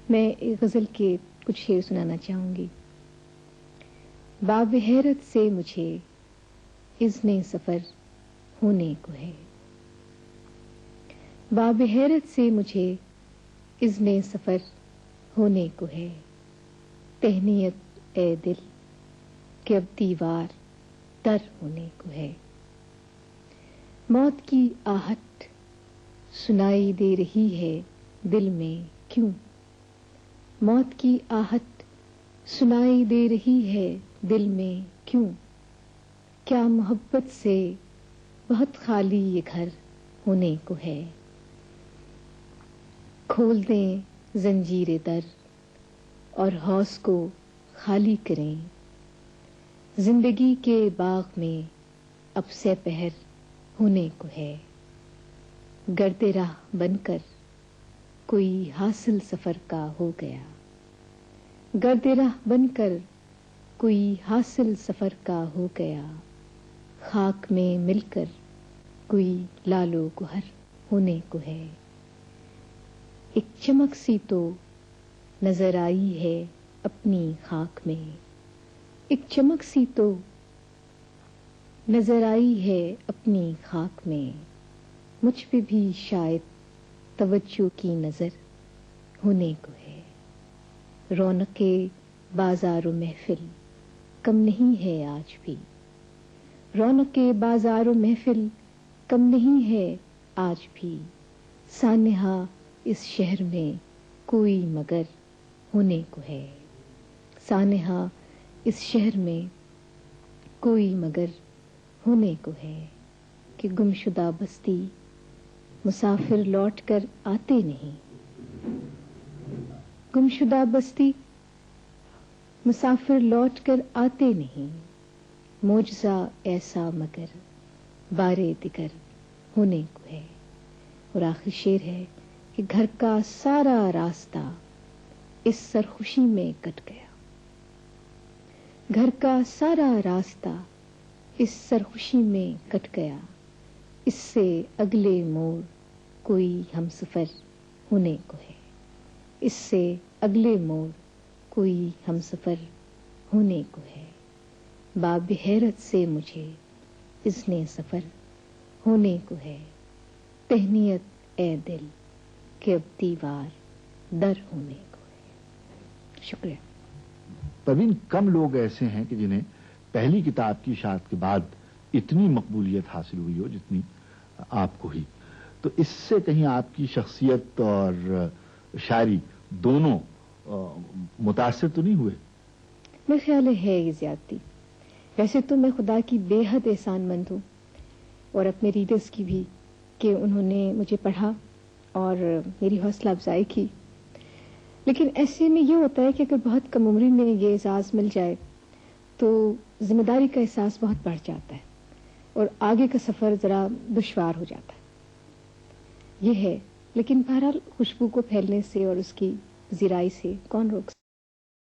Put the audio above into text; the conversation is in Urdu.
میں ایک غزل کے کچھ شعر سنانا چاہوں گی۔ باب حیرت سے مجھے اذن سفر ہونے کو ہے، باب حیرت سے مجھے اذن سفر ہونے کو ہے، تہنیت اے دل کہ اب دیوار در ہونے کو ہے۔ موت کی آہٹ سنائی دے رہی ہے دل میں کیوں، موت کی آہٹ سنائی دے رہی ہے دل میں کیوں، کیا محبت سے بہت خالی یہ گھر ہونے کو ہے۔ کھول دیں زنجیر در اور حوض کو خالی کریں، زندگی کے باغ میں اب سے پہر ہونے کو ہے۔ گرد راہ بن کر کوئی حاصل سفر کا ہو گیا، گرد راہ بن کر کوئی حاصل سفر کا ہو گیا، خاک میں مل کر کوئی لال و گہر ہونے کو ہے۔ ایک چمک سی تو نظر آئی ہے اپنی خاک میں، ایک چمک سی تو نظر آئی ہے اپنی خاک میں، مجھ پہ بھی شاید توجہ کی نظر ہونے کو ہے۔ رونق بازار و محفل کم نہیں ہے آج بھی، رونق بازار و محفل کم نہیں ہے آج بھی، سانحہ اس شہر میں کوئی مگر ہونے کو ہے، سانحہ اس شہر میں کوئی مگر ہونے کو ہے، کہ گمشدہ بستی مسافر لوٹ کر آتے نہیں، گمشدہ بستی مسافر لوٹ کر آتے نہیں، معجزہ ایسا مگر بارے دیگر ہونے کو ہے۔ اور آخری شعر ہے کہ گھر کا سارا راستہ اس سرخوشی میں کٹ گیا، گھر کا سارا راستہ اس سرخوشی میں کٹ گیا، اس سے اگلے موڑ کوئی ہم سفر ہونے کو ہے، اس سے اگلے موڑ کوئی ہم سفر ہونے کو ہے۔ باب حیرت سے مجھے اذن سفر ہونے کو ہے، تہنیت اے دل کہ اب دیوار در ہونے کو ہے۔ شکریہ۔ پروین، کم لوگ ایسے ہیں کہ جنہیں پہلی کتاب کی اشاعت کے بعد اتنی مقبولیت حاصل ہوئی ہو جتنی آپ کو ہی، تو اس سے کہیں آپ کی شخصیت اور شاعری دونوں متاثر تو نہیں ہوئے؟ میرے خیال ہے یہ زیادتی، ویسے تو میں خدا کی بے حد احسان مند ہوں اور اپنے ریڈرز کی بھی، کہ انہوں نے مجھے پڑھا اور میری حوصلہ افزائی کی، لیکن ایسے میں یہ ہوتا ہے کہ اگر بہت کم عمری میں یہ اعزاز مل جائے تو ذمہ داری کا احساس بہت بڑھ جاتا ہے اور آگے کا سفر ذرا دشوار ہو جاتا ہے، یہ ہے۔ لیکن بہرحال خوشبو کو پھیلنے سے اور اس کی زیرائی سے کون روک سکتا ہے۔